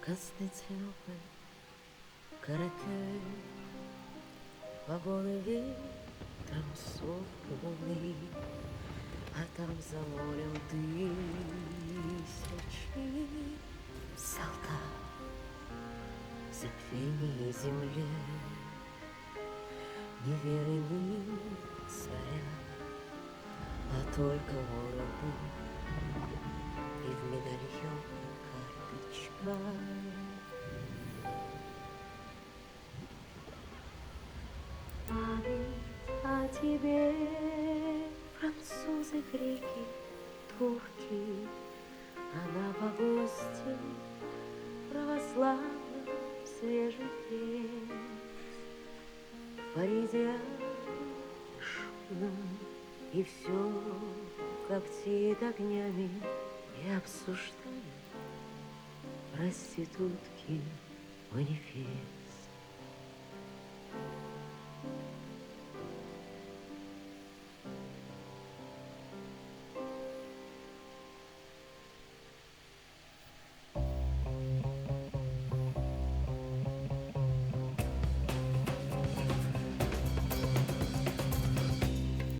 Constantinople, Каракель, вагоны ветром согнаны, а там за морем тысячи солдат в забвении земле, ни веры, ни царя, а только вороны и в медальон карточка. Память о тебе, французы, греки, турки, а на погосте православном свежий пес. В Париже шумно, и все коптит огнями, и обсуждают проститутки манифест.